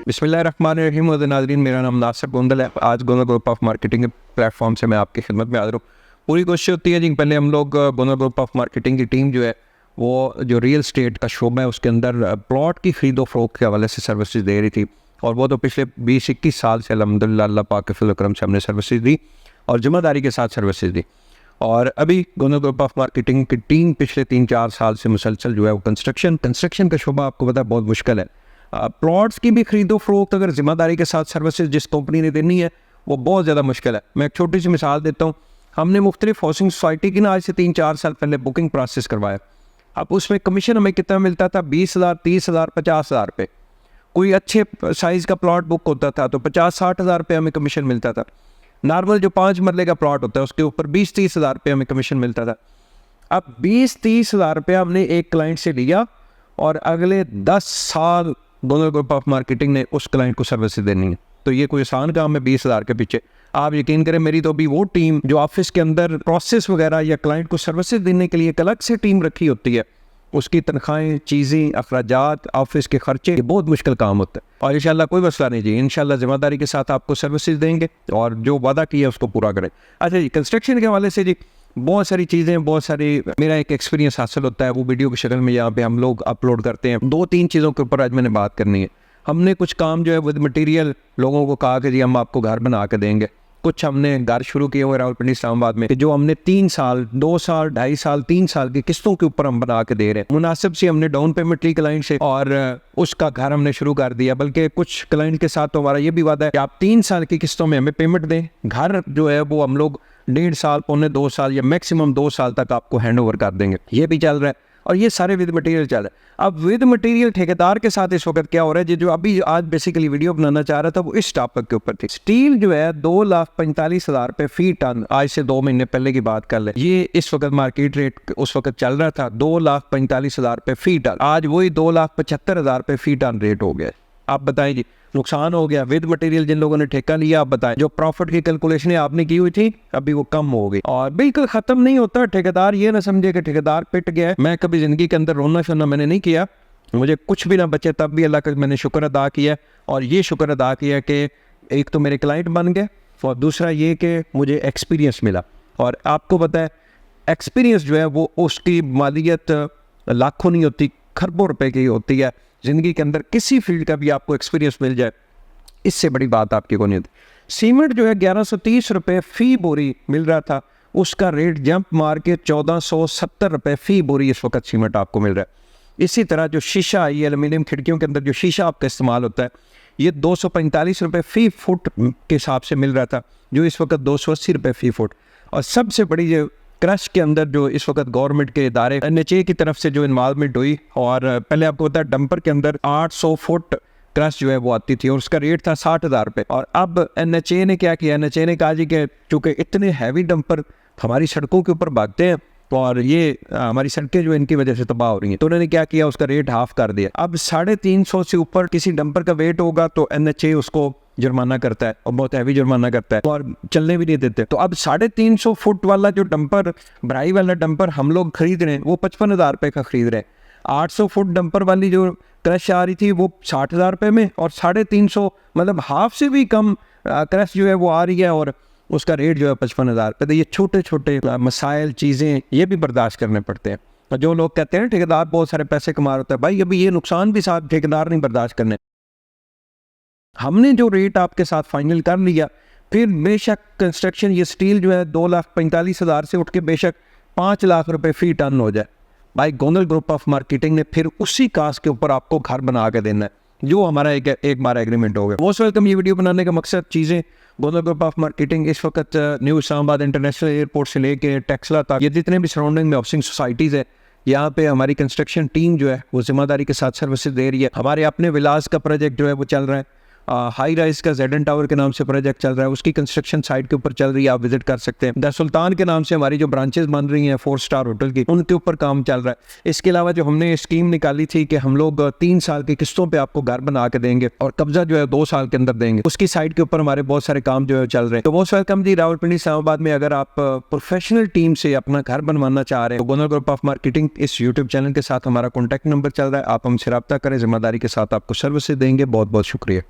बिस्मिल्लाहिर्रहमानिर्रहीम। नाज़रीन, मेरा नाम नासिर गोंदल है। आज गोंदल ग्रुप ऑफ मार्केटिंग के प्लेटफॉर्म से मैं आपकी खिदमत में हाज़िर हूँ। पूरी कोशिश होती है जी, पहले हम लोग गोंदल ग्रुप ऑफ मार्केटिंग की टीम जो है वो जो रियल स्टेट का शोबा है उसके अंदर प्लॉट की ख़रीदो फ़रोख्त के हवाले से सर्विसेज दे रही थी, और वो तो पिछले 20-21 साल से अल्हम्दुलिल्लाह अल्लाह पाक के फज़ल-ओ-करम से हमने सर्विसेज दी और ज़िम्मेदारी के साथ सर्विसेज दी। और अभी गोंदल ग्रुप ऑफ मार्केटिंग की टीम पिछले 3-4 साल से मुसलसल जो है वो कंस्ट्रक्शन का शोबा आपको पता है बहुत मुश्किल है। प्लॉट्स की भी खरीदो फरोख्त अगर ज़िम्मेदारी के साथ सर्विसेज जिस कंपनी ने देनी है वो बहुत ज़्यादा मुश्किल है। मैं एक छोटी सी मिसाल देता हूँ। हमने मुख्तलिफ हाउसिंग सोसाइटी की ना आज से 3-4 साल पहले बुकिंग प्रोसेस करवाया। अब उसमें कमीशन हमें कितना मिलता था? 20,000, 30,000, 50,000 रुपये। कोई अच्छे साइज़ का प्लॉट बुक होता था तो 50-60 हज़ार रुपये हमें कमीशन मिलता था। नॉर्मल जो 5 मरले का प्लॉट होता है उसके ऊपर 20-30 हज़ार रुपये हमें कमीशन मिलता था। अब 20-30 हज़ार रुपये हमने एक क्लाइंट से लिया और अगले 10 साल गोंदल ग्रुप ऑफ मार्केटिंग ने उस क्लाइंट को सर्विसेज देनी है। तो ये कोई आसान काम है 20 हज़ार के पीछे? आप यकीन करें, मेरी तो अभी वो टीम जो ऑफिस के अंदर प्रोसेस वगैरह या क्लाइंट को सर्विसेज देने के लिए एक अलग से टीम रखी होती है, उसकी तनख्वाहें, चीज़ें, अखराजात, ऑफिस के खर्चे, ये बहुत मुश्किल काम होता है। और इंशाल्लाह कोई मसला नहीं जी, इंशाल्लाह ज़िम्मेदारी के साथ आपको सर्विसेज देंगे और जो वादा किया उसको पूरा करें। अच्छा जी, कंस्ट्रक्शन के हवाले से जी बहुत सारी चीज़ें, बहुत सारी मेरा एक एक्सपीरियंस हासिल होता है, वो वीडियो की शक्ल में यहाँ पे हम लोग अपलोड करते हैं। 2-3 चीज़ों के ऊपर आज मैंने बात करनी है। हमने कुछ काम जो है विद मटेरियल लोगों को कहा कि जी हम आपको घर बना के देंगे। कुछ हमने घर शुरू किए हुए रावलपिंडी इस्लामाबाद में कि जो हमने 3 साल, 2 साल, 2.5 साल, 3 साल की किस्तों के ऊपर हम बना के दे रहे हैं। मुनासिब सी हमने डाउन पेमेंट ली क्लाइंट से और उसका घर हमने शुरू कर दिया। बल्कि कुछ क्लाइंट के साथ तो हमारा ये भी वादा है कि आप 3 साल की किस्तों में हमें पेमेंट दें। घर जो है वो हम लोग 1.5 साल, पौने 2 साल या मैक्सिमम 2 साल तक आपको हैंड ओवर कर देंगे। ये भी चल रहा है और ये सारे विद मटेरियल चल रहा है। अब विद मटेरियल ठेकेदार के साथ इस वक्त क्या हो रहा है, जो अभी आज बेसिकली वीडियो बनाना चाह रहा था वो इस टॉपिक के ऊपर थी। स्टील जो है 2,45,000 रुपये फी टन, आज से 2 महीने पहले की बात कर ले, ये इस वक्त मार्केट रेट उस वक्त चल रहा था 2,45,000 रुपये फी टन। आज वही 2,75,000 रुपये फी टन रेट हो गया। आप बताएं जी, नुकसान हो गया विद मटेरियल जिन लोगों ने ठेका लिया। आप बताएं, जो प्रॉफिट की कैलकुलेशनें आपने की हुई थी अभी वो कम हो गई और बिल्कुल ख़त्म नहीं होता। ठेकेदार ये ना समझे कि ठेकेदार पिट गया है। मैं कभी ज़िंदगी के अंदर रोना शोना मैंने नहीं किया, मुझे कुछ भी ना बचे तब भी अल्लाह का मैंने शुक्र अदा किया। और ये शुक्र अदा किया कि एक तो मेरे क्लाइंट बन गए और दूसरा ये कि मुझे एक्सपीरियंस मिला। और आपको पता है एक्सपीरियंस जो है वो उसकी मालियत लाखों नहीं होती, खरबों रुपए की होती है। ज़िंदगी के अंदर किसी फील्ड का भी आपको एक्सपीरियंस मिल जाए, इससे बड़ी बात आपकी को नहीं होती। सीमेंट जो है 1130 रुपये फ़ी बोरी मिल रहा था, उसका रेट जंप मार के 1470 रुपये फ़ी बोरी इस वक्त सीमेंट आपको मिल रहा है। इसी तरह जो शीशा, ये एल्युमिनियम खिड़कियों के अंदर जो शीशा आपका इस्तेमाल होता है, ये 245 रुपये फ़ी फुट के हिसाब से मिल रहा था, जो इस वक्त 280 रुपये फ़ी फुट। और सबसे बड़ी जो क्रश के अंदर जो इस वक्त गवर्नमेंट के इदारे NHA की तरफ से जो इन्वॉल्वमेंट हुई, और पहले आपको पता है डंपर के अंदर 800 फुट क्रश जो है वो आती थी और उसका रेट था 60,000 रुपये। और अब NHA ने क्या किया, NHA ने कहा जी कि चूँकि इतने हैवी डंपर हमारी सड़कों के ऊपर भागते हैं और ये हमारी सड़कें जो इनकी वजह से तबाह हो रही हैं, तो उन्होंने क्या किया, उसका रेट हाफ कर दिया। अब 350 से ऊपर किसी डंपर का वेट होगा तो NHA उसको जुर्माना करता है और बहुत हैवी जुर्माना करता है और चलने भी नहीं देते। तो अब 350 फुट वाला जो डंपर, भराई वाला डंपर हम लोग खरीद रहे हैं वो 55,000 रुपये का खरीद रहे हैं। 800 फुट डंपर वाली जो क्रश आ रही थी वो 60,000 रुपये में, और 350 मतलब हाफ से भी कम क्रश जो है वो आ रही है और उसका रेट जो है 55,000 रुपये। तो ये छोटे छोटे मसाइल, चीज़ें, ये भी बर्दाश्त करने पड़ते हैं। और जो लोग कहते हैं ठेकेदार बहुत सारे पैसे कमा रहा है, भाई अभी ये नुकसान भी साथ ठेकेदार नहीं बर्दाश्त करने। हमने जो रेट आपके साथ फाइनल कर लिया, फिर बेशक कंस्ट्रक्शन ये स्टील जो है 2,45,000 से उठ के बेशक 5 लाख रुपए फ़ी टन हो जाए, भाई गोंदल ग्रुप ऑफ मार्केटिंग ने फिर उसी कास्ट के ऊपर आपको घर बना के देना है, जो हमारा एक बार एग्रीमेंट हो गया। Most welcome. ये वीडियो बनाने का मकसद चीज़ें गोंदल ग्रुप ऑफ मार्केटिंग इस वक्त न्यू इस्लामाबाद इंटरनेशनल एयरपोर्ट से लेके टेक्सला तक, ये जितने भी सराउंडिंग में हाउसिंग सोसाइटीज़ है, यहाँ पे हमारी कंस्ट्रक्शन टीम जो है वो ज़िम्मेदारी के साथ सर्विसेज दे रही है। हमारे अपने विलास का प्रोजेक्ट जो है वो चल रहा है, हाई राइज का जेडन टावर के नाम से प्रोजेक्ट चल रहा है, उसकी कंस्ट्रक्शन साइट के ऊपर चल रही है, आप विजिट कर सकते हैं। द सुल्तान के नाम से हमारी जो ब्रांचेस बन रही हैं 4 स्टार होटल की, उनके ऊपर काम चल रहा है। इसके अलावा जो हमने स्कीम निकाली थी कि हम लोग 3 साल की किस्तों पे आपको घर बना के देंगे और कब्जा जो है 2 साल के अंदर देंगे, उसकी साइट के ऊपर हमारे बहुत सारे काम जो है चल रहे हैं। तो मोस्ट वेलकम जी रावलपिंडी इस्लामाबाद में। अगर आप प्रोफेशनल टीम से अपना घर बनवाना चाह रहे हैं तो गुनर ग्रुप ऑफ मार्केटिंग इस यूट्यूब चैनल के साथ हमारा कॉन्टैक्ट नंबर चल रहा है, आप हमसे रब्ता करें, जिम्मेदारी के साथ आपको सर्विसेज देंगे। बहुत बहुत शुक्रिया।